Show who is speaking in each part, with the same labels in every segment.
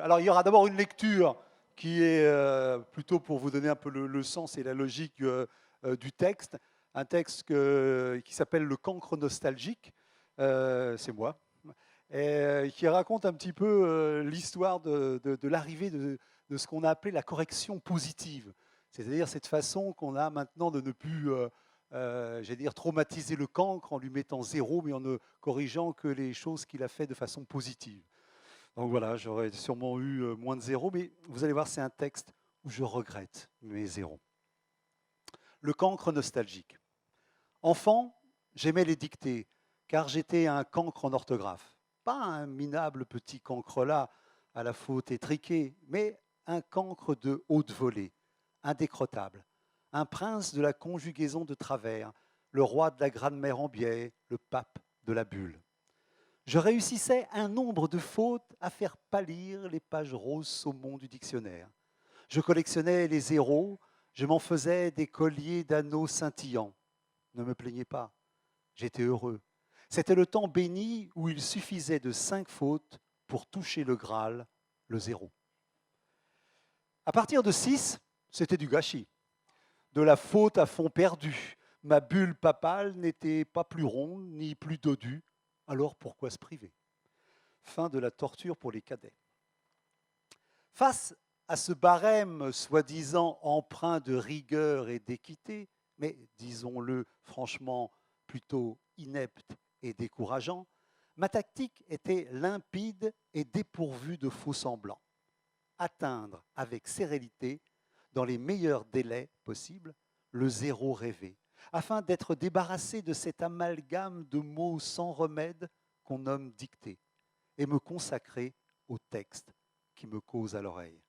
Speaker 1: Alors, il y aura d'abord une lecture qui est plutôt pour vous donner un peu le sens et la logique du texte. Un texte qui s'appelle Le cancre nostalgique, c'est moi, et qui raconte un petit peu l'histoire de l'arrivée de ce qu'on a appelé la correction positive. C'est-à-dire cette façon qu'on a maintenant de ne plus, j'allais dire, traumatiser le cancre en lui mettant 0, mais en ne corrigeant que les choses qu'il a fait de façon positive. Donc voilà, j'aurais sûrement eu moins de 0, mais vous allez voir, c'est un texte où je regrette mes 0. Le cancre nostalgique. Enfant, j'aimais les dictées, car j'étais un cancre en orthographe. Pas un minable petit cancre là, à la faute étriquée, mais un cancre de haute volée, indécrottable, un prince de la conjugaison de travers, le roi de la grammaire en biais, le pape de la bulle. Je réussissais un nombre de fautes à faire pâlir les pages roses saumon du dictionnaire. Je collectionnais les zéros, je m'en faisais des colliers d'anneaux scintillants. Ne me plaignez pas, j'étais heureux. C'était le temps béni où il suffisait de 5 fautes pour toucher le Graal, le zéro. À partir de 6, c'était du gâchis. De la faute à fond perdu. Ma bulle papale n'était pas plus ronde ni plus dodue. Alors pourquoi se priver ? Fin de la torture pour les cadets. Face à ce barème soi-disant empreint de rigueur et d'équité, mais disons-le franchement plutôt inepte et décourageant, ma tactique était limpide et dépourvue de faux-semblants. Atteindre avec sérénité, dans les meilleurs délais possibles, le zéro rêvé, afin d'être débarrassé de cet amalgame de mots sans remède qu'on nomme dictée, et me consacrer au texte qui me cause à l'oreille.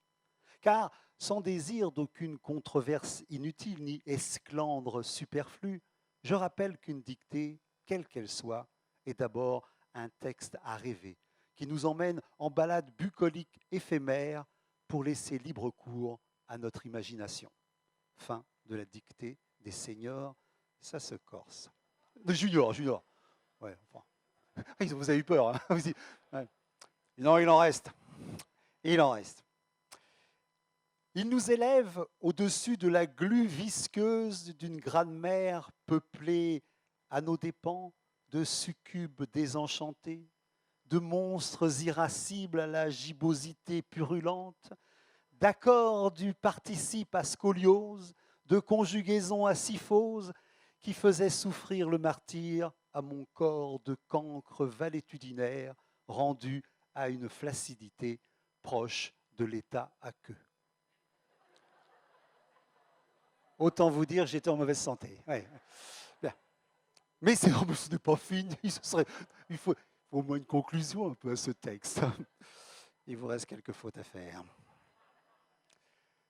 Speaker 1: Car, sans désir d'aucune controverse inutile ni esclandre superflue, je rappelle qu'une dictée, quelle qu'elle soit, est d'abord un texte à rêver, qui nous emmène en balade bucolique éphémère pour laisser libre cours à notre imagination. Fin de la dictée des seniors, ça se corse. De junior. Ouais, enfin. Vous avez eu peur, hein. Ouais. Non, il en reste. Il en reste. Il nous élève au-dessus de la glu visqueuse d'une grammaire peuplée à nos dépens de succubes désenchantés, de monstres irascibles à la gibbosité purulente, d'accords du participe à scoliose, de conjugaisons à syphose qui faisaient souffrir le martyr à mon corps de cancre valétudinaire rendu à une flaccidité proche de l'état aqueux. Autant vous dire, j'étais en mauvaise santé. Ouais. Bien. Mais ce n'est pas fini. Il faut au moins une conclusion un peu à ce texte. Il vous reste quelques fautes à faire.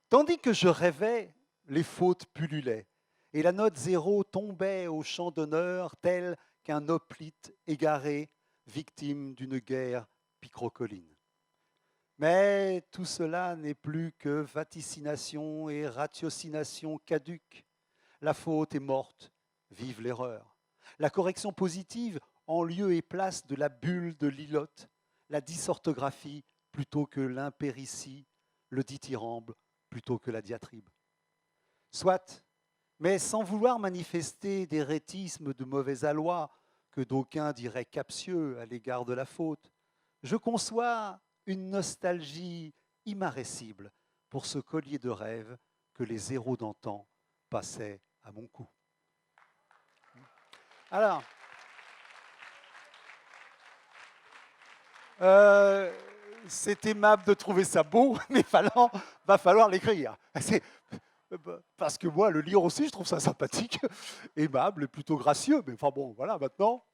Speaker 1: Tandis que je rêvais, les fautes pullulaient, et la note zéro tombait au champ d'honneur tel qu'un hoplite égaré, victime d'une guerre picrocolline. Mais tout cela n'est plus que vaticination et ratiocination caduque. La faute est morte, vive l'erreur. La correction positive en lieu et place de la bulle de l'ilote, la dysorthographie plutôt que l'impéritie, le dithyrambe plutôt que la diatribe. Soit, mais sans vouloir manifester des rétismes de mauvais aloi que d'aucuns diraient captieux à l'égard de la faute, je conçois une nostalgie immarressible pour ce collier de rêve que les zéros d'antan passaient à mon cou. Alors, c'est aimable de trouver ça beau, mais va falloir l'écrire. Parce que moi, le lire aussi, je trouve ça sympathique, aimable et plutôt gracieux. Mais enfin bon, voilà, maintenant,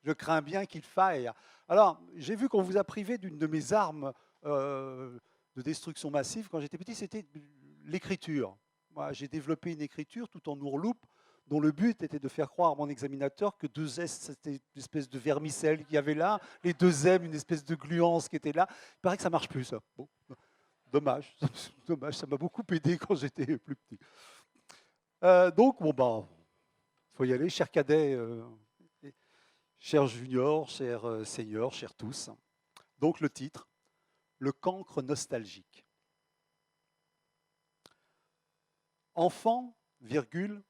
Speaker 1: je crains bien qu'il faille. Alors, j'ai vu qu'on vous a privé d'une de mes armes de destruction massive quand j'étais petit, c'était l'écriture. Moi, j'ai développé une écriture tout en ourloupe, dont le but était de faire croire à mon examinateur que 2 S, c'était une espèce de vermicelle qu'il y avait là, les 2 M, une espèce de gluance qui était là. Il paraît que ça ne marche plus, ça. Bon, dommage, dommage, ça m'a beaucoup aidé quand j'étais plus petit. Donc, bon, ben, il faut y aller, chers cadets, chers juniors, chers seniors, chers tous. Donc, le titre, le cancre nostalgique. Enfant, virgule,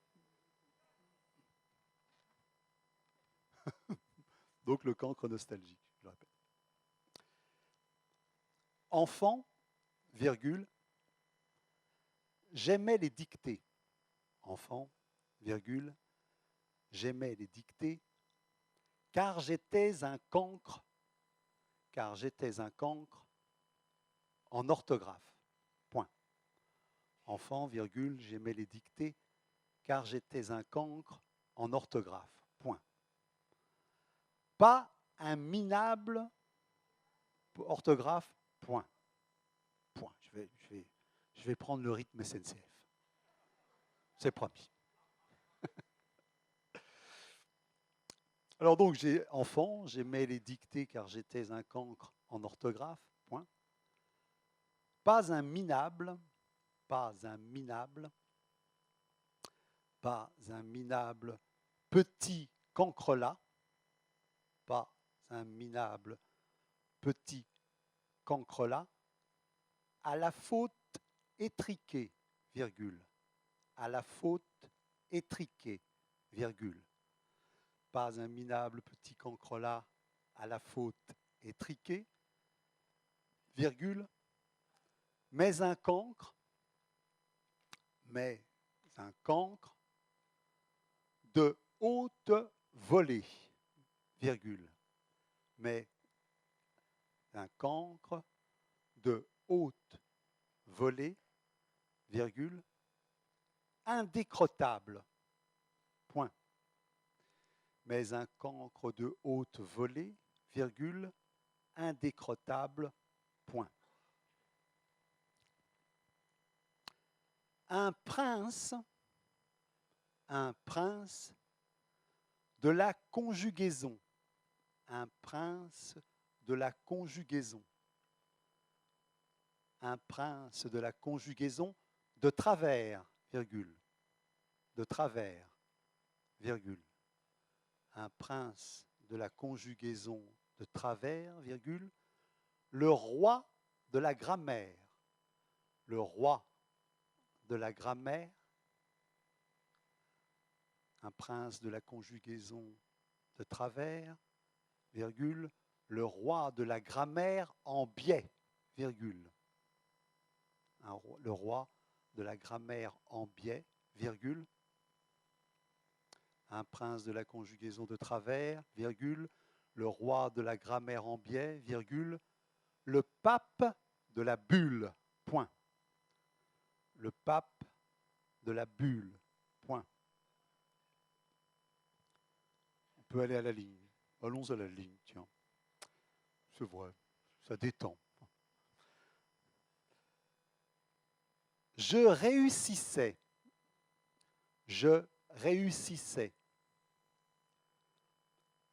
Speaker 1: donc le cancre nostalgique, je le répète. Enfant, virgule, j'aimais les dictées. Enfant, virgule, j'aimais les dictées, car j'étais un cancre en orthographe. Point. Enfant, virgule, j'aimais les dictées, car j'étais un cancre en orthographe. Point. Pas un minable orthographe. Point. Point. Je vais prendre le rythme SNCF. C'est promis. Alors donc, enfant, j'aimais les dictées car j'étais un cancre en orthographe. Point. Pas un minable, petit cancrelat, pas un minable petit cancrelat, à la faute étriquée, virgule, à la faute étriquée, virgule. Pas un minable petit cancrelat à la faute étriquée, virgule, mais un cancre de haute volée, virgule, mais un cancre de haute volée, virgule, indécrottable, point. Mais un cancre de haute volée, virgule, indécrottable, point. Un prince de la conjugaison. Un prince de la conjugaison. Un prince de la conjugaison de travers, virgule. De travers, virgule. Un prince de la conjugaison de travers, virgule. Le roi de la grammaire. Le roi de la grammaire. Un prince de la conjugaison de travers, virgule, le roi de la grammaire en biais, virgule. Le roi de la grammaire en biais, virgule. Un prince de la conjugaison de travers, virgule, le roi de la grammaire en biais, virgule, le pape de la bulle, point. Le pape de la bulle, point. On peut aller à la ligne. Allons à la ligne, tiens. C'est vrai, ça détend. Je réussissais. Je réussissais.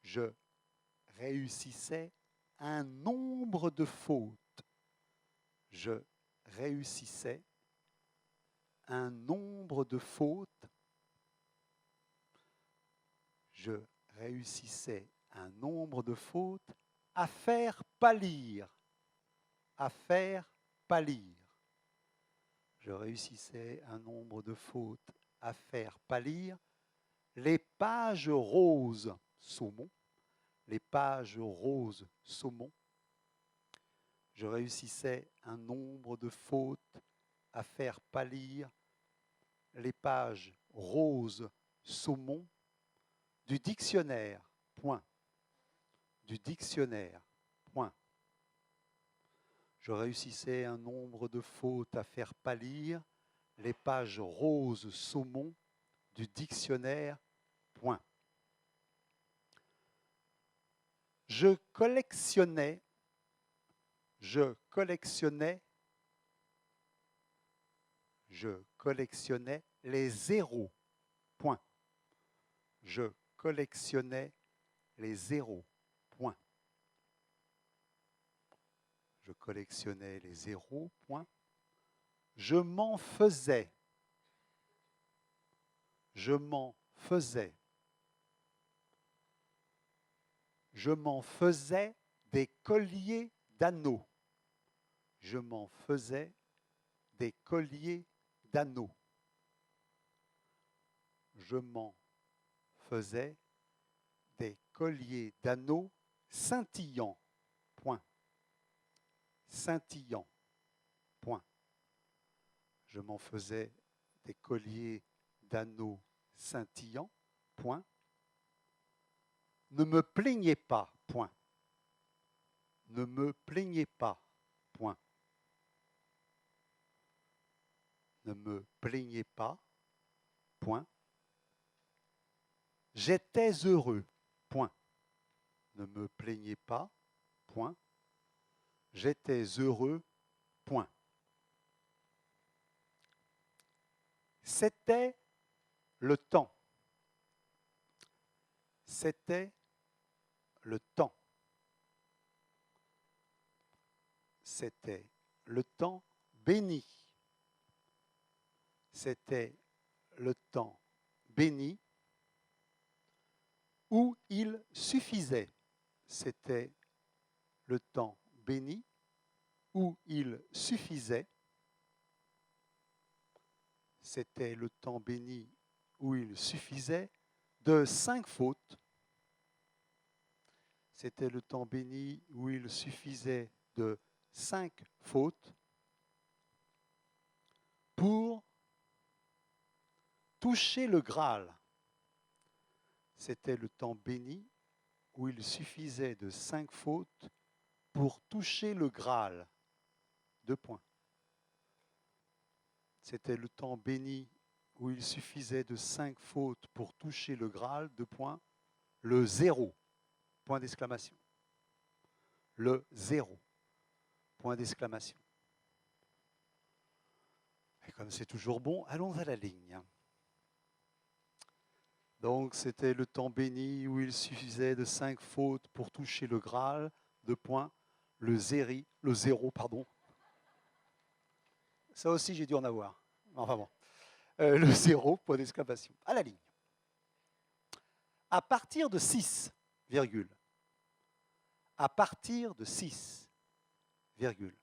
Speaker 1: Je réussissais un nombre de fautes. Je réussissais un nombre de fautes. Je réussissais un nombre de fautes à faire pâlir. À faire pâlir. Je réussissais un nombre de fautes à faire pâlir les pages roses saumon. Les pages roses saumon. Je réussissais un nombre de fautes à faire pâlir les pages roses saumon du dictionnaire, point. Du dictionnaire, point. Je réussissais un nombre de fautes à faire pâlir les pages roses saumon du dictionnaire, point. Je collectionnais les zéros, point. Je collectionnais les zéros, point. Je collectionnais les zéros, point. Je m'en faisais. Je m'en faisais. Je m'en faisais des colliers d'anneaux. je m'en faisais des colliers d'anneaux. Je m'en faisais des colliers d'anneaux scintillants. Point. Scintillants. Point. Je m'en faisais des colliers d'anneaux scintillants. Point. Ne me plaignez pas. Point. Ne me plaignez pas. Point. Ne me plaignez pas. Point. J'étais heureux. Point. Ne me plaignez pas. Point. J'étais heureux. Point. C'était le temps. C'était le temps. C'était le temps béni. C'était le temps béni où il suffisait. C'était le temps béni où il suffisait. C'était le temps béni où il suffisait de 5 fautes. C'était le temps béni où il suffisait de 5 fautes pour toucher le Graal. C'était le temps béni où il suffisait de 5 fautes pour toucher le Graal. 2 points. C'était le temps béni où il suffisait de 5 fautes pour toucher le Graal. 2 points. Le 0. Point d'exclamation. Le 0. Point d'exclamation. Et comme c'est toujours bon, allons à la ligne. Donc, c'était le temps béni où il suffisait de 5 fautes pour toucher le Graal. 2 points. Le 0, pardon. Ça aussi, j'ai dû en avoir. Enfin bon. Le 0, point d'exclamation. À la ligne. À partir de 6, virgule. À partir de 6, virgule.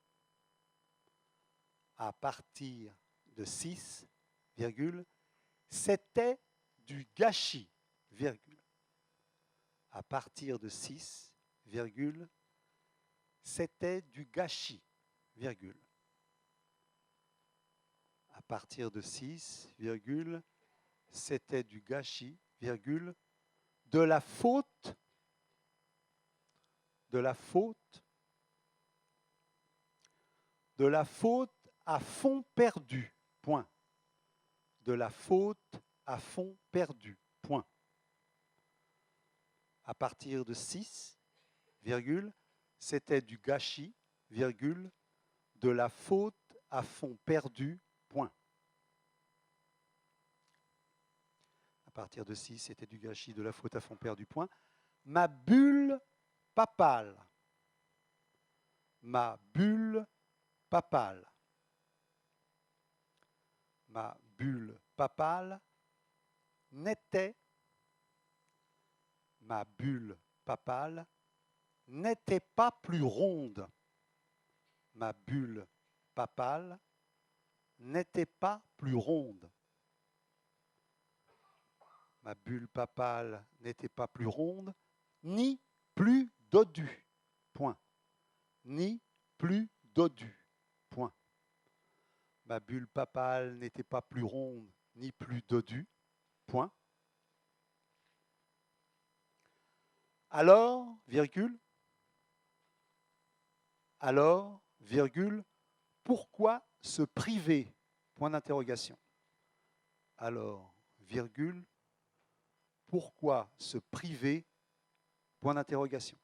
Speaker 1: À partir de 6, virgule. C'était du gâchis, virgule. À partir de 6, virgule. C'était du gâchis, virgule. À partir de 6, virgule. C'était du gâchis, virgule. De la faute à fond perdu, point. De la faute à fond perdu, point. À partir de 6, virgule, c'était du gâchis, virgule, de la faute à fond perdu, point. À partir de 6, c'était du gâchis, de la faute à fond perdu, point. Ma bulle papale. Ma bulle papale. Ma bulle papale n'était, ma bulle papale n'était pas plus ronde. Ma bulle papale n'était pas plus ronde. Ma bulle papale n'était pas plus ronde, ni plus dodue. Point. Ni plus dodue. Point. Ma bulle papale n'était pas plus ronde, ni plus dodue. Point. Alors, virgule, pourquoi se priver? Point d'interrogation. Alors, virgule, pourquoi se priver? Point d'interrogation.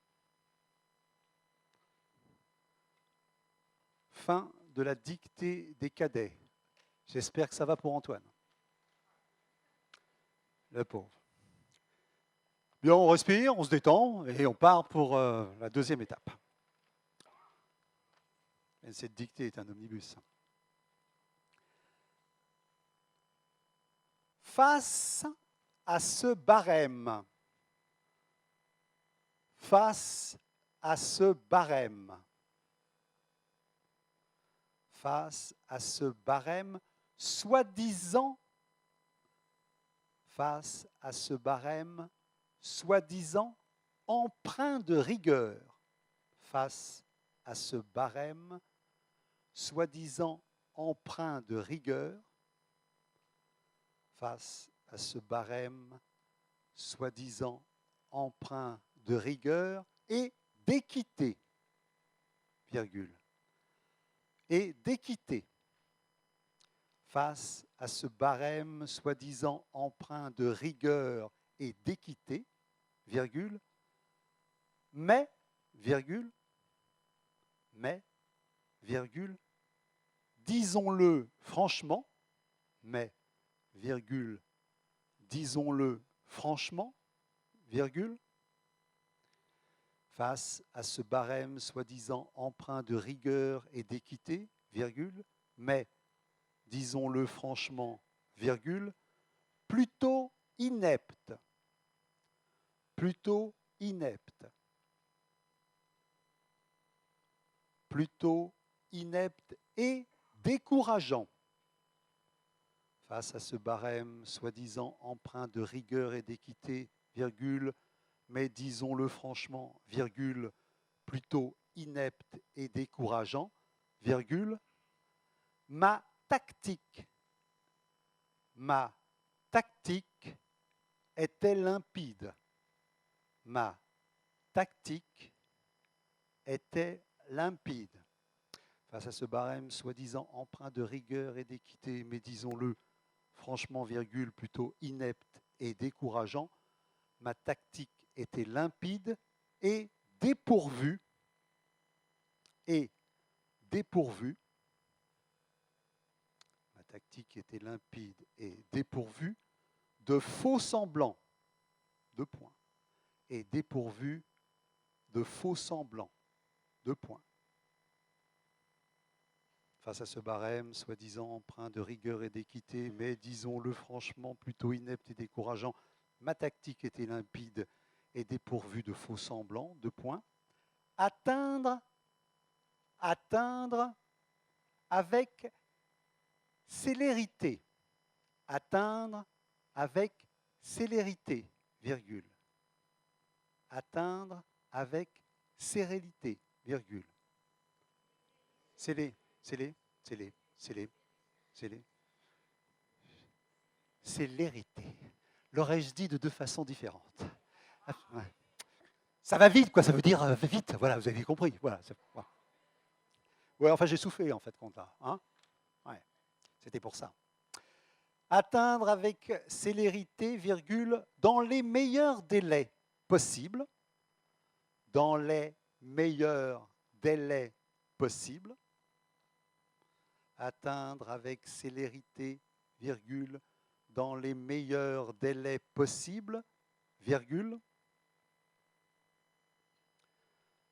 Speaker 1: Fin de la dictée des cadets. J'espère que ça va pour Antoine. Le pauvre. Bien, on respire, on se détend et on part pour la deuxième étape. Et cette dictée est un omnibus. Face à ce barème, face à ce barème, face à ce barème soi-disant empreint de rigueur, face à ce barème soi-disant empreint de rigueur, face à ce barème soi-disant empreint de rigueur et d'équité, virgule, et d'équité, face à ce barème soi-disant empreint de rigueur et d'équité, virgule, mais, virgule, disons-le franchement, mais, virgule, disons-le franchement, virgule, face à ce barème soi-disant empreint de rigueur et d'équité, virgule, mais, disons-le franchement, virgule, plutôt inepte, plutôt inepte, plutôt inepte et décourageant. Face à ce barème soi-disant empreint de rigueur et d'équité, virgule, mais disons-le franchement, virgule, plutôt inepte et décourageant, virgule, ma tactique était limpide. Ma tactique était limpide. Face à ce barème soi-disant empreint de rigueur et d'équité, mais disons-le franchement, virgule, plutôt inepte et décourageant, ma tactique était limpide et dépourvue, ma tactique était limpide et dépourvue de faux semblants, deux points, et dépourvue de faux semblants, deux points. Face à ce barème, soi-disant empreint de rigueur et d'équité, mais disons-le franchement, plutôt inepte et décourageant, ma tactique était limpide et dépourvue de faux semblants, deux points. Atteindre avec célérité. Atteindre avec célérité, virgule. Atteindre avec sérénité, virgule. Célérité. L'aurais-je dit de deux façons différentes. Ça va vite, quoi, ça veut dire vite, voilà, vous avez compris. Voilà, voilà. Ouais, enfin, j'ai soufflé, en fait, contre là. Hein, ouais, c'était pour ça. Atteindre avec célérité, virgule, dans les meilleurs délais possibles, dans les meilleurs délais possibles, atteindre avec célérité, virgule, dans les meilleurs délais possibles, virgule,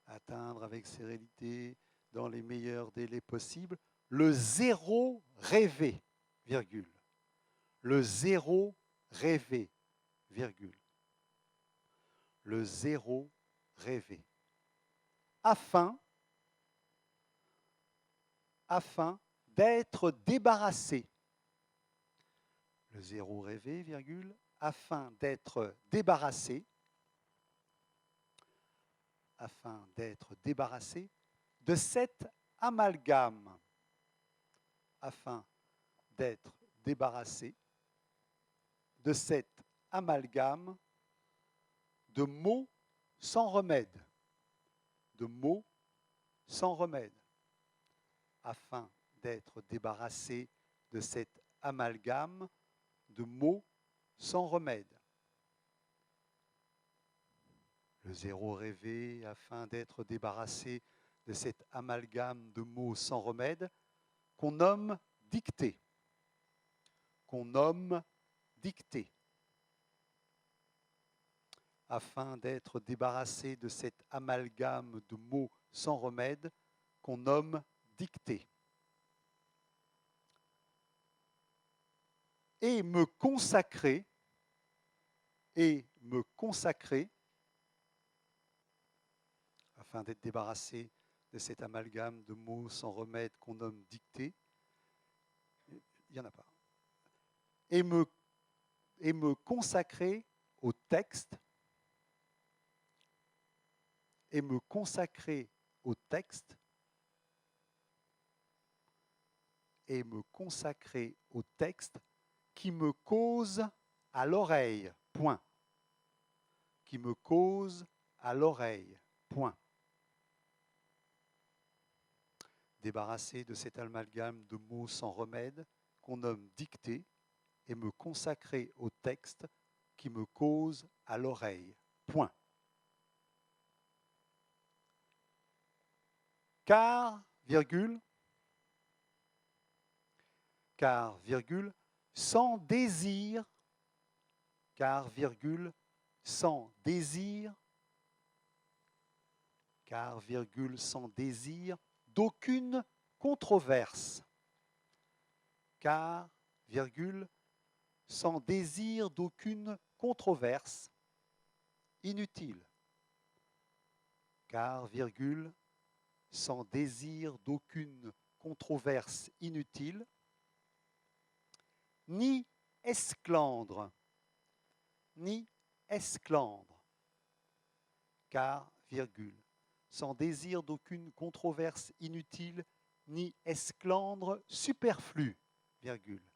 Speaker 1: atteindre avec sérénité, dans les meilleurs délais possibles, le zéro rêvé, virgule, le zéro rêvé, virgule, le zéro rêvé, afin d'être débarrassé, le zéro rêvé, virgule, afin d'être débarrassé, de cet amalgame, afin d'être débarrassé de cet amalgame de mots sans remède, de mots sans remède, afin d'être débarrassé de cet amalgame de mots sans remède. Le zéro rêvé, afin d'être débarrassé de cet amalgame de mots sans remède, qu'on nomme dictée. Qu'on nomme dictée. Afin d'être débarrassé de cet amalgame de mots sans remède, qu'on nomme dictée. Et me consacrer, afin d'être débarrassé de cet amalgame de mots sans remède qu'on nomme dictée. Il n'y en a pas. Et me consacrer au texte, et me consacrer au texte, et me consacrer au texte qui me cause à l'oreille, point. Qui me cause à l'oreille, point. Débarrasser de cet amalgame de mots sans remède qu'on nomme dictée et me consacrer au texte qui me cause à l'oreille, point. Car, virgule, sans désir, car, virgule, sans désir, car, virgule, sans désir d'aucune controverse, car, virgule, sans désir d'aucune controverse, inutile, car, virgule, sans désir d'aucune controverse inutile, ni esclandre, car, virgule, sans désir d'aucune controverse inutile, ni esclandre superflu, virgule,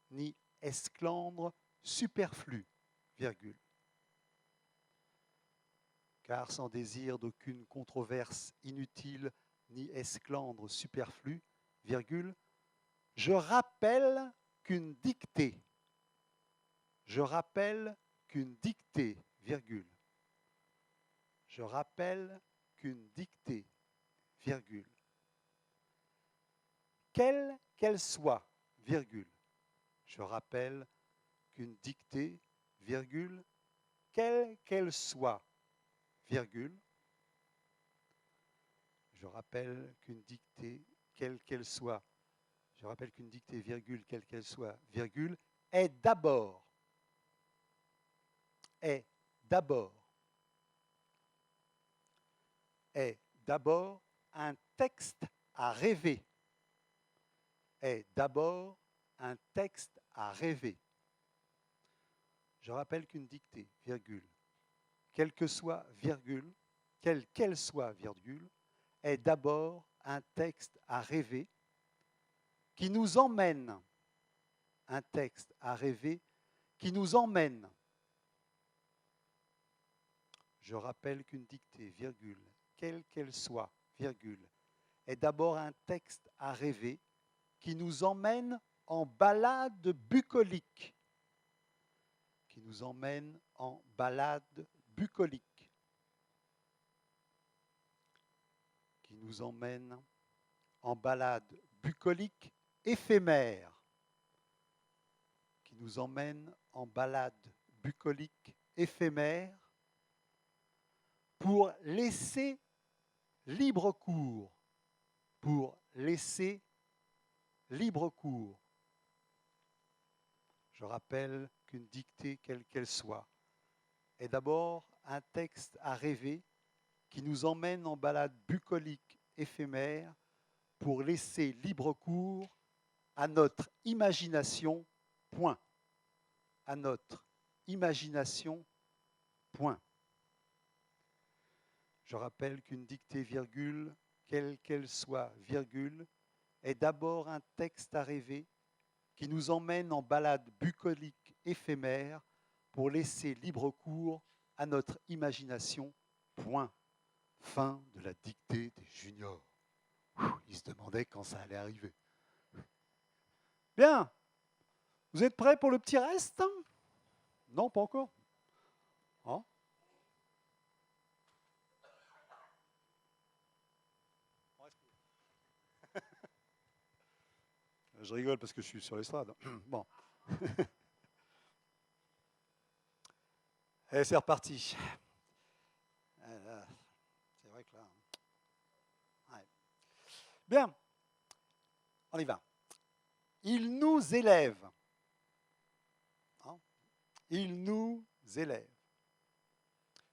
Speaker 1: ni esclandre superflu, virgule. Car sans désir d'aucune controverse inutile, ni esclandre superflu, virgule, je rappelle qu'une dictée, virgule, je rappelle qu'une dictée, virgule, quelle qu'elle soit, virgule, je rappelle qu'une dictée, virgule, quelle qu'elle soit, virgule, je rappelle qu'une dictée, quelle qu'elle soit, je rappelle qu'une dictée, virgule, quelle qu'elle soit, virgule, est d'abord un texte à rêver, est d'abord un texte à rêver. Je rappelle qu'une dictée, virgule, quelle qu'elle soit, virgule, est d'abord un texte à rêver qui nous emmène, un texte à rêver qui nous emmène. Je rappelle qu'une dictée, virgule, quelle qu'elle soit, virgule, est d'abord un texte à rêver qui nous emmène en balade bucolique. Qui nous emmène en balade bucolique. Qui nous emmène en balade bucolique éphémère. Qui nous emmène en balade bucolique éphémère pour laisser libre cours. Pour laisser libre cours. Je rappelle qu'une dictée, quelle qu'elle soit, est d'abord un texte à rêver qui nous emmène en balade bucolique éphémère pour laisser libre cours à notre imagination, point. À notre imagination, point. Je rappelle qu'une dictée, virgule, quelle qu'elle soit, virgule, est d'abord un texte à rêver qui nous emmène en balade bucolique éphémère pour laisser libre cours à notre imagination, point. Fin de la dictée des juniors. Ils se demandaient quand ça allait arriver. Bien. Vous êtes prêts pour le petit reste? Non, pas encore. Hein? Je rigole parce que je suis sur l'estrade. Bon. Allez, c'est reparti. C'est vrai que là... Ouais. Bien. On y va. Il nous élève. Hein? Il nous élève.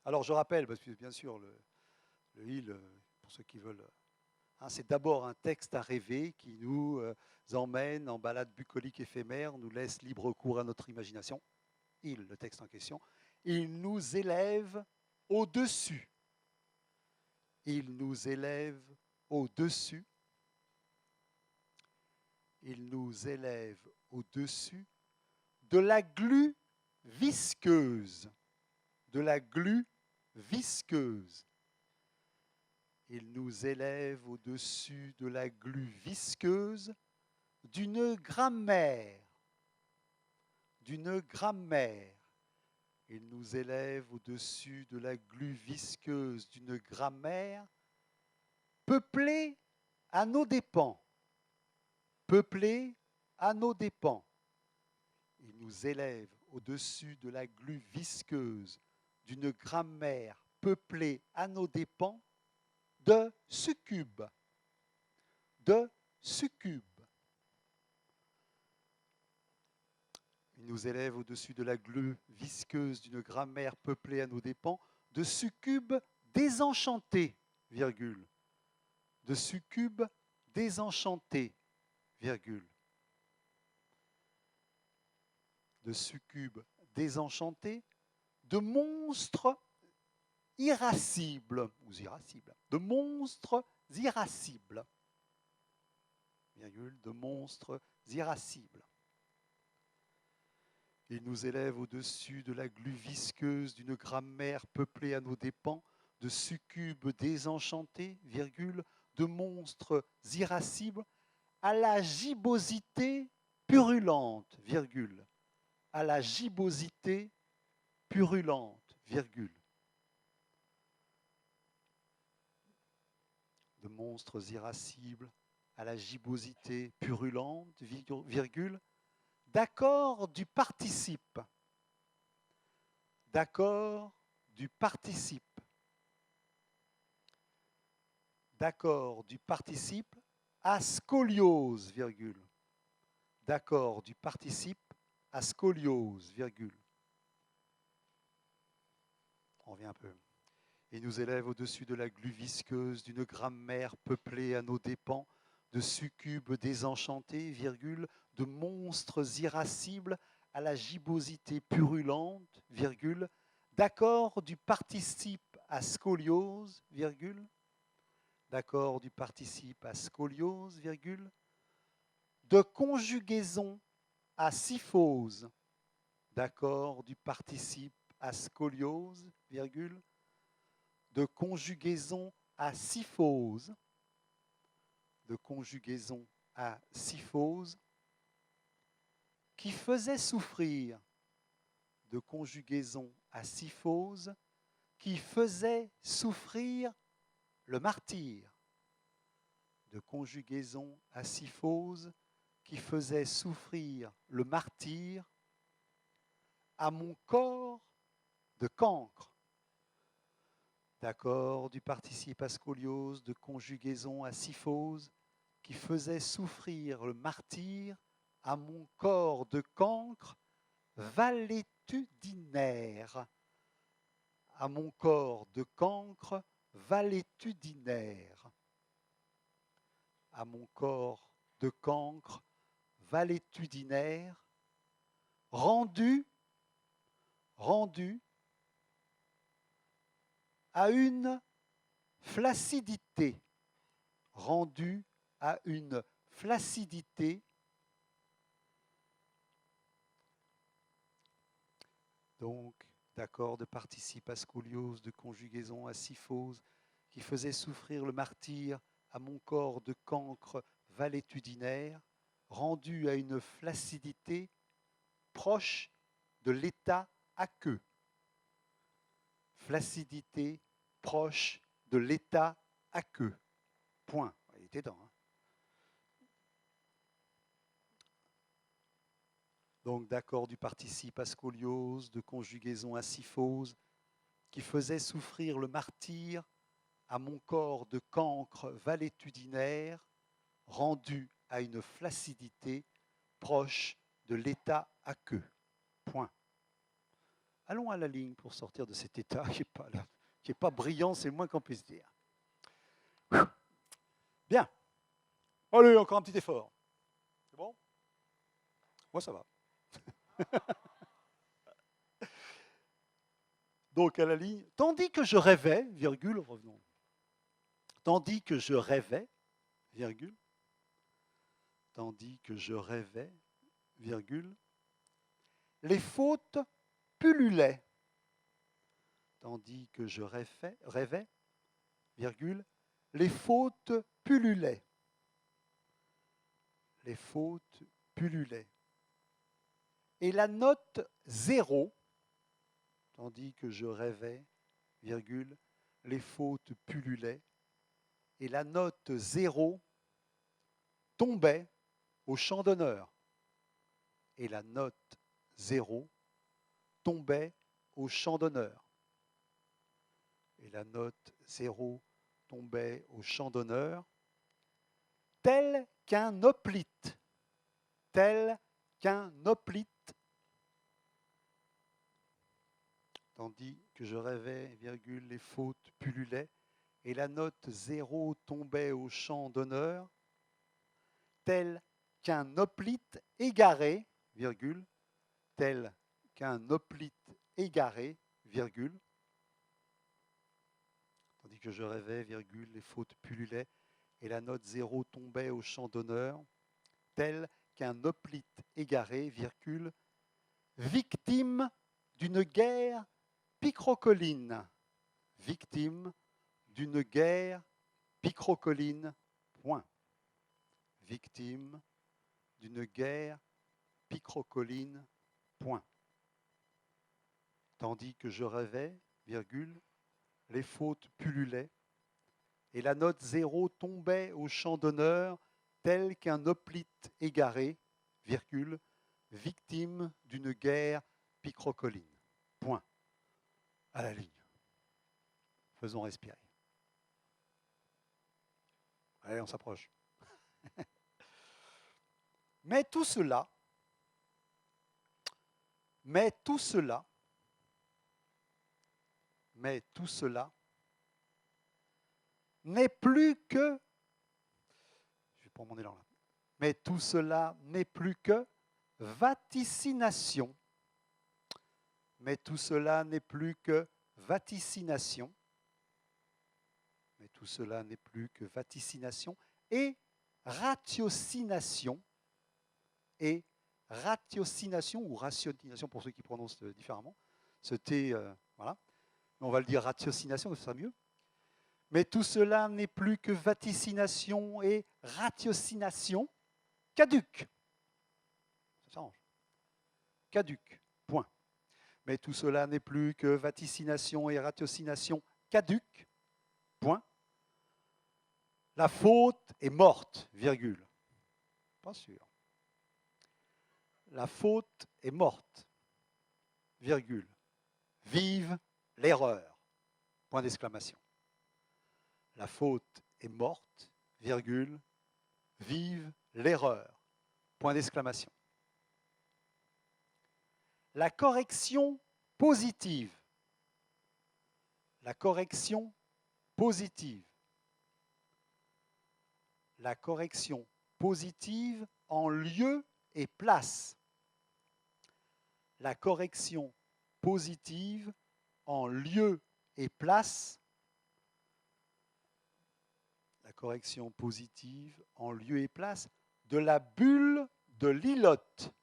Speaker 1: Alors, je rappelle, parce que bien sûr, le il, pour ceux qui veulent. C'est d'abord un texte à rêver qui nous emmène en balade bucolique éphémère, nous laisse libre cours à notre imagination. Le texte en question, il nous élève au-dessus. Il nous élève au-dessus. Il nous élève au-dessus de la glu visqueuse. De la glu visqueuse. Il nous élève au-dessus de la glu visqueuse d'une grammaire. D'une grammaire. Il nous élève au-dessus de la glu visqueuse d'une grammaire peuplée à nos dépens. Peuplée à nos dépens. Il nous élève au-dessus de la glu visqueuse d'une grammaire peuplée à nos dépens de succubes. De succubes. Il nous élève au-dessus de la glu visqueuse d'une grammaire peuplée à nos dépens de succubes désenchantés, virgule. De succubes désenchantés, virgule. De succubes désenchantés, de monstres irascibles, ou irascibles, de monstres irascibles, virgule, de monstres irascibles. Il nous élève au-dessus de la glu visqueuse d'une grammaire peuplée à nos dépens de succubes désenchantés, virgule, de monstres irascibles, à la gibbosité purulente, virgule, à la gibbosité purulente, virgule. De monstres irascibles, à la gibbosité purulente, virgule, d'accord du participe. D'accord du participe. D'accord du participe à scoliose, virgule. D'accord du participe à scoliose, virgule. On revient un peu. Il nous élève au-dessus de la glu visqueuse d'une grammaire peuplée à nos dépens de succubes désenchantés, virgule, de monstres irascibles à la gibbosité purulente, virgule, d'accord du participe à scoliose, virgule, d'accord du participe à scoliose, virgule, de conjugaison à syphose, d'accord du participe à scoliose, virgule, de conjugaison à syphose, de conjugaison à syphose, qui faisait souffrir, de conjugaison à syphose, qui faisait souffrir le martyr, de conjugaison à syphose, qui faisait souffrir le martyr, à mon corps de cancre, d'accord du participe à scoliose, de conjugaison à syphose, qui faisait souffrir le martyr, à mon corps de cancre valétudinaire, à mon corps de cancre valétudinaire, à mon corps de cancre valétudinaire, rendu à une flaccidité, rendu à une flaccidité, donc d'accord de participe à scoliose, de conjugaison à syphose, qui faisait souffrir le martyr à mon corps de cancre valétudinaire, rendu à une flaccidité proche de l'état aqueux. Flaccidité proche de l'état aqueux. Point. Il était dedans. Donc d'accord du participe à scoliose, de conjugaison à syphose, qui faisait souffrir le martyr à mon corps de cancre valétudinaire, rendu à une flaccidité proche de l'état aqueux. Point. Allons à la ligne pour sortir de cet état qui n'est pas brillant, c'est le moins qu'on puisse dire. Bien. Allez, encore un petit effort. C'est bon? Moi, ça va. Donc, à la ligne, tandis que je rêvais, virgule, revenons. Tandis que je rêvais, virgule, tandis que je rêvais, virgule, les fautes pullulaient. Tandis que je rêvais, virgule, les fautes pullulaient. Les fautes pullulaient. Et la note 0, tandis que je rêvais, virgule, les fautes pullulaient, et la note 0 tombait au champ d'honneur. Et la note 0 tombait au champ d'honneur. Et la note 0 tombait au champ d'honneur, tel qu'un hoplite. Tel qu'un hoplite. Tandis que je rêvais, virgule, les fautes pullulaient, et la note 0 tombait au champ d'honneur, tel qu'un hoplite égaré, virgule, tel qu'un hoplite égaré, virgule, tandis que je rêvais, virgule, les fautes pullulaient, et la note 0 tombait au champ d'honneur, tel qu'un hoplite égaré, virgule, victime d'une guerre picrocoline, victime d'une guerre picrocoline, point. Victime d'une guerre picrocoline, point. Tandis que je rêvais, virgule, les fautes pullulaient, et la note 0 tombait au champ d'honneur, tel qu'un hoplite égaré, virgule, victime d'une guerre picrocoline, point. À la ligne. Faisons respirer. Allez, on s'approche. Mais tout cela n'est plus que, je vais prendre mon élan là, mais tout cela n'est plus que vaticination. Mais tout cela n'est plus que vaticination. Mais tout cela n'est plus que vaticination et ratiocination. Et ratiocination ou rationalisation pour ceux qui prononcent différemment. Ce T, voilà. On va le dire ratiocination, ce sera mieux. Mais tout cela n'est plus que vaticination et ratiocination caduque. Ça s'arrange. Caduque, point. Mais tout cela n'est plus que vaticination et ratiocination caduque, point. La faute est morte, virgule. Pas sûr. La faute est morte, virgule. Vive l'erreur, point d'exclamation. La faute est morte, virgule. Vive l'erreur, point d'exclamation. La correction positive. La correction positive. La correction positive en lieu et place. La correction positive en lieu et place. La correction positive en lieu et place de la bulle de Lillotte.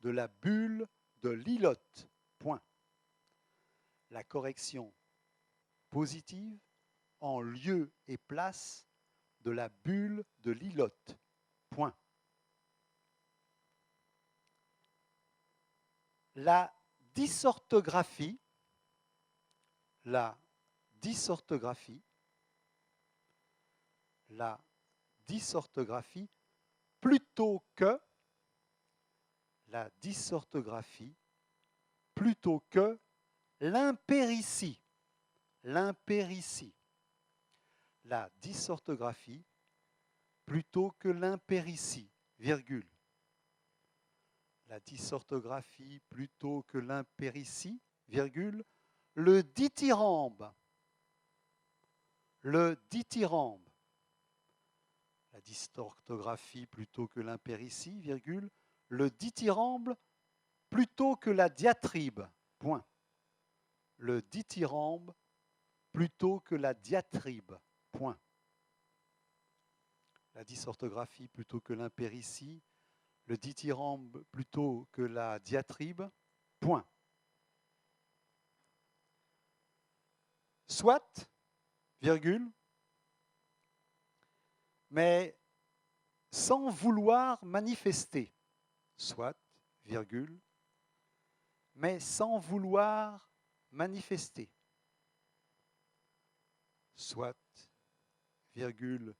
Speaker 1: De la bulle de Lillotte. Point. La correction positive en lieu et place de la bulle de Lillotte. Point. La dysorthographie, plutôt que l'impéritie. L'impéritie. La dysorthographie plutôt que l'impéritie, virgule. La dysorthographie plutôt que l'impéritie, virgule. Le dithyrambe. Le dithyrambe. la dysorthographie plutôt que l'impéritie, virgule, le dithyrambe plutôt que la diatribe, point. Le dithyrambe plutôt que la diatribe, point. La dysorthographie plutôt que l'impéritie, le dithyrambe plutôt que la diatribe, point. Soit, virgule, mais sans vouloir manifester. Soit, virgule, mais sans vouloir manifester. Soit, virgule,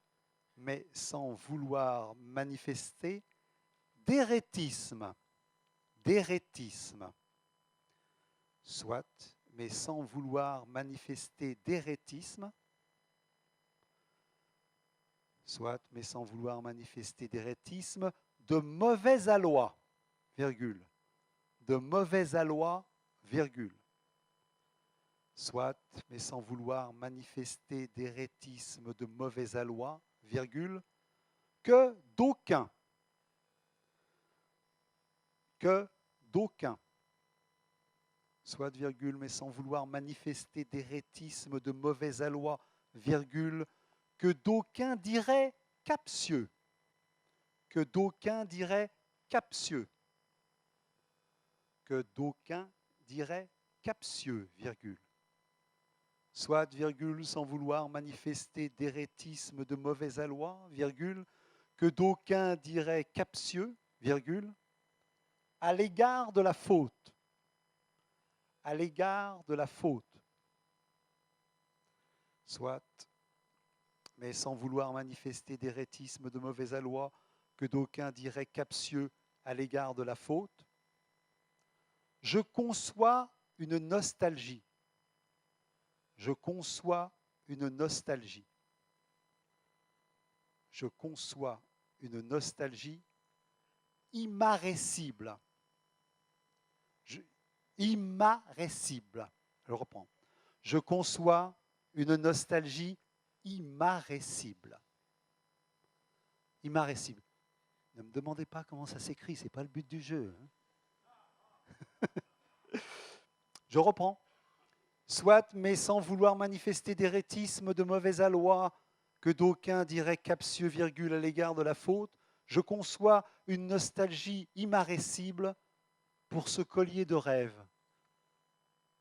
Speaker 1: mais sans vouloir manifester, d'érétisme. D'érétisme. Soit, mais sans vouloir manifester d'érétisme. Soit, mais sans vouloir manifester d'érétisme, de mauvais aloi, virgule. De mauvais aloi, virgule. Soit, mais sans vouloir manifester d'érétisme de mauvais aloi, virgule, que d'aucun. Que d'aucun. Soit, virgule, mais sans vouloir manifester d'érétisme de mauvais aloi, virgule, que d'aucuns diraient captieux. Que d'aucuns diraient captieux. Que d'aucuns diraient captieux, virgule. Soit, virgule, sans vouloir manifester d'érétisme de mauvais aloi, virgule, que d'aucuns diraient captieux, virgule, à l'égard de la faute. À l'égard de la faute. Soit, mais sans vouloir manifester d'érétisme de mauvais aloi, que d'aucuns diraient captieux à l'égard de la faute. Je conçois une nostalgie. Je conçois une nostalgie. Je conçois une nostalgie immarressible. Immarressible. Je reprends. Je conçois une nostalgie immarressible. Immarressible. Ne me demandez pas comment ça s'écrit, ce n'est pas le but du jeu. Je reprends. Soit, mais sans vouloir manifester d'érétisme de mauvais aloi, que d'aucuns diraient captieux, virgule, à l'égard de la faute, je conçois une nostalgie immarressible pour ce collier de rêve.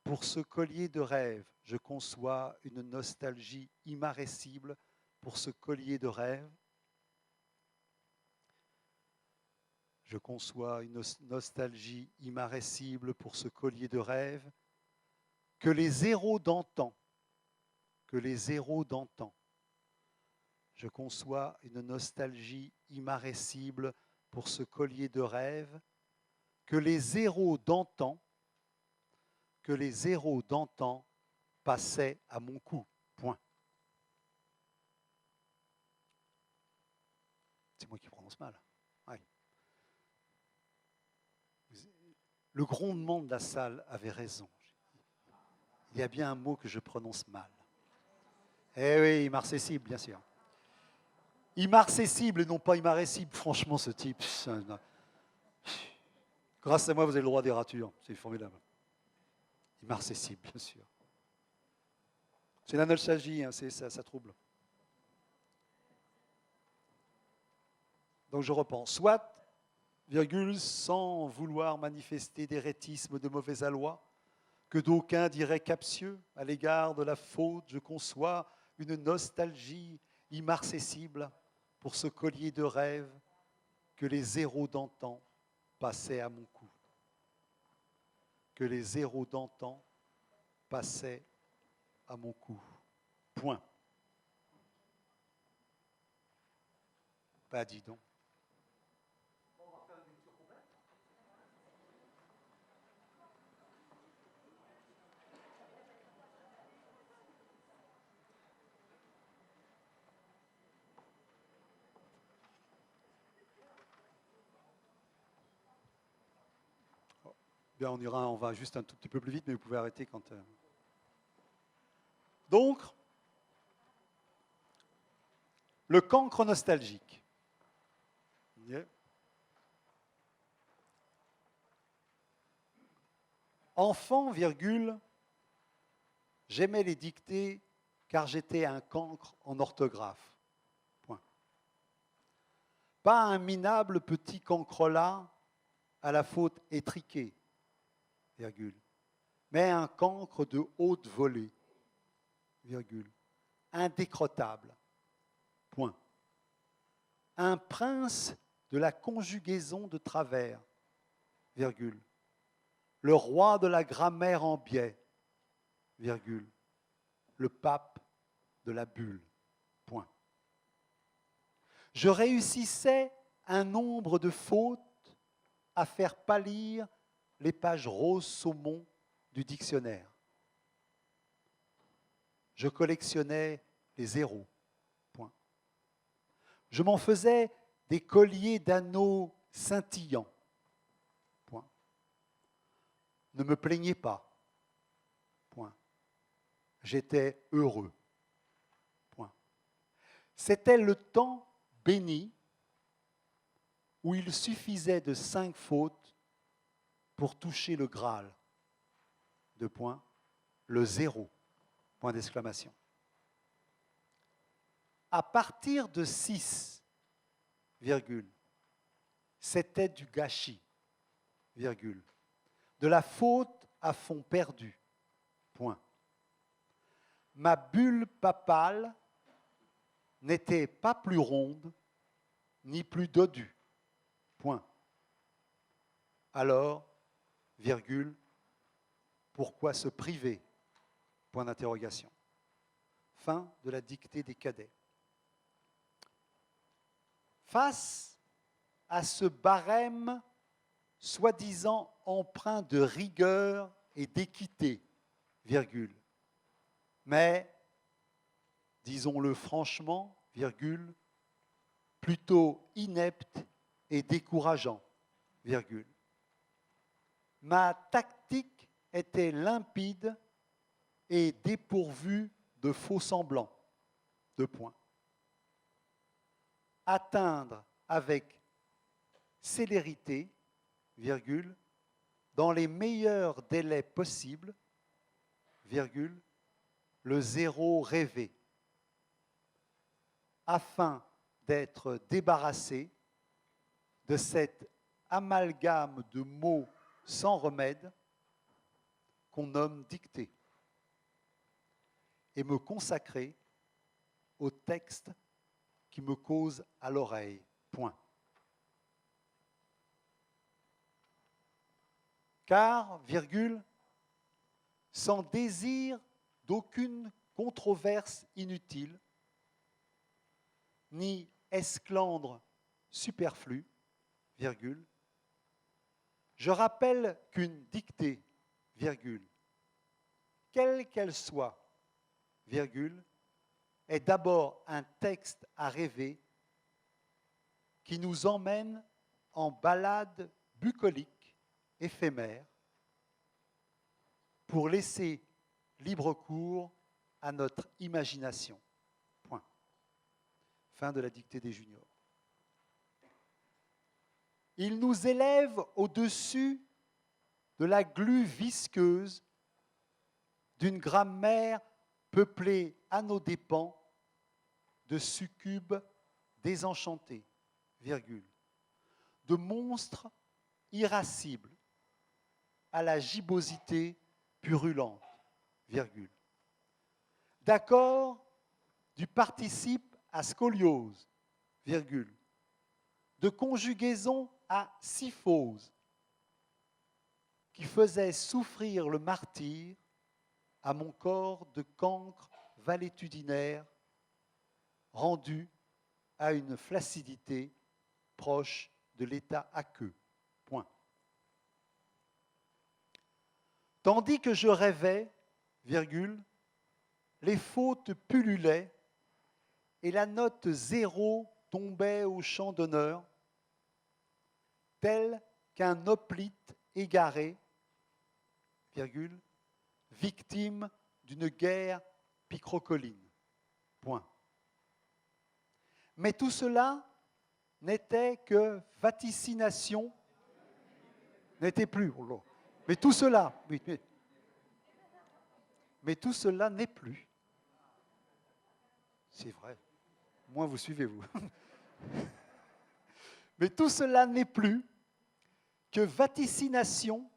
Speaker 1: Pour ce collier de rêve, je conçois une nostalgie immarressible pour ce collier de rêve. Je conçois une nostalgie immarressible pour ce collier de rêve que les héros d'antan, je conçois une nostalgie immarressible pour ce collier de rêve que les héros d'antan passaient à mon cou. Point. C'est moi qui prononce mal. Ouais. Le grondement de la salle avait raison. Il y a bien un mot que je prononce mal. Eh oui, immarcessible, bien sûr. Immarcessible et non pas immarressible. Franchement, ce type, grâce à moi, vous avez le droit des ratures. C'est formidable. Immarcessible, bien sûr. C'est la nostalgie, hein, ça trouble. Donc je reprends. Soit, virgule, sans vouloir manifester d'érétisme de mauvais aloi, que d'aucuns diraient captieux à l'égard de la faute, je conçois une nostalgie immarcessible pour ce collier de rêve que les héros d'antan passaient à mon cou. Que les héros d'antan passaient à mon cou. Point. Bah dis donc. Bien, on va juste un tout petit peu plus vite, mais vous pouvez arrêter quand... Donc, Le cancre nostalgique. Enfant, virgule, j'aimais les dictées car j'étais un cancre en orthographe. Point. Pas un minable petit cancrelat à la faute étriquée, virgule, mais un cancre de haute volée, virgule, indécrottable. Point. Un prince de la conjugaison de travers, virgule, le roi de la grammaire en biais, virgule, le pape de la bulle. Point. Je réussissais un nombre de fautes à faire pâlir les pages rose saumon du dictionnaire. Je collectionnais les zéros. Point. Je m'en faisais des colliers d'anneaux scintillants. Point. Ne me plaignez pas. Point. J'étais heureux. Point. C'était le temps béni où il suffisait de 5 fautes pour toucher le Graal. Deux points, le zéro. Point d'exclamation. À partir de 6, virgule, c'était du gâchis, virgule, de la faute à fond perdu. Point. Ma bulle papale n'était pas plus ronde, ni plus dodue. Point. Alors, virgule, pourquoi se priver? Point d'interrogation. Fin de la dictée des cadets. Face à ce barème soi-disant empreint de rigueur et d'équité, virgule, mais, disons-le franchement, virgule, plutôt inepte et décourageant, virgule. Ma tactique était limpide et dépourvue de faux-semblants, deux points. Atteindre avec célérité, virgule, dans les meilleurs délais possibles, virgule, le zéro rêvé, afin d'être débarrassé de cet amalgame de mots sans remède qu'on nomme dictée, et me consacrer au texte qui me cause à l'oreille. Point. Car, virgule, sans désir d'aucune controverse inutile, ni esclandre superflu, virgule, je rappelle qu'une dictée, virgule, quelle qu'elle soit, virgule, est d'abord un texte à rêver qui nous emmène en balade bucolique, éphémère, pour laisser libre cours à notre imagination. Point. Fin de la dictée des juniors. Il nous élève au-dessus de la glu visqueuse d'une grammaire peuplée à nos dépens de succubes désenchantés, virgule, de monstres irascibles à la gibbosité purulente, virgule, d'accords du participe à scoliose, virgule, de conjugaison à syphose, qui faisait souffrir le martyr à mon corps de cancre valétudinaire rendu à une flaccidité proche de l'état aqueux. Point. Tandis que je rêvais, virgule, les fautes pullulaient et la note zéro tombait au champ d'honneur, tel qu'un hoplite égaré, virgule, victime d'une guerre picrocolline. Point. Mais tout cela n'était que vaticination, n'était plus. Oh là. Mais tout cela, oui, mais tout cela n'est plus. C'est vrai. Moins vous suivez, vous. Mais tout cela n'est plus que vaticination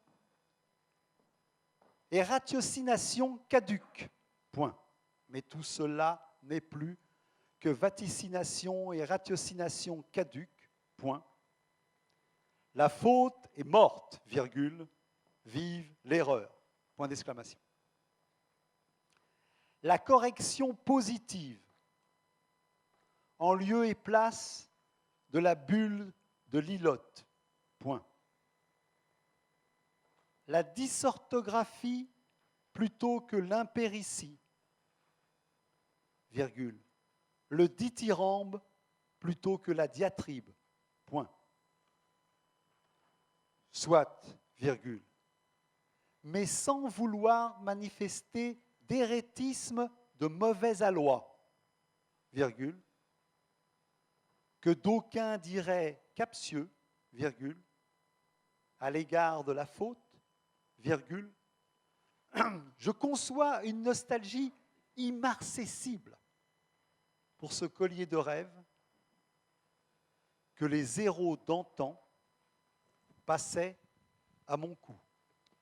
Speaker 1: et ratiocination caduque. Point. Mais tout cela n'est plus que vaticination et ratiocination caduque. Point. La faute est morte, virgule, vive l'erreur. Point d'exclamation. La correction positive, en lieu et place de la bulle de Lilotte. Point. La dysorthographie plutôt que l'impéritie, virgule. Le dithyrambe plutôt que la diatribe. Point. Soit, virgule. Mais sans vouloir manifester d'hérétisme de mauvais aloi, virgule, que d'aucuns diraient captieux, virgule, à l'égard de la faute, virgule, je conçois une nostalgie immarcessible pour ce collier de rêve que les héros d'antan passaient à mon cou.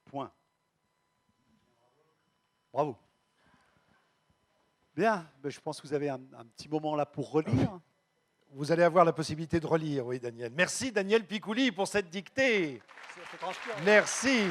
Speaker 1: Point. Bravo. Bien, je pense que vous avez un petit moment là pour relire.
Speaker 2: Vous allez avoir la possibilité de relire, oui, Daniel. Merci, Daniel Picouli, pour cette dictée. Merci.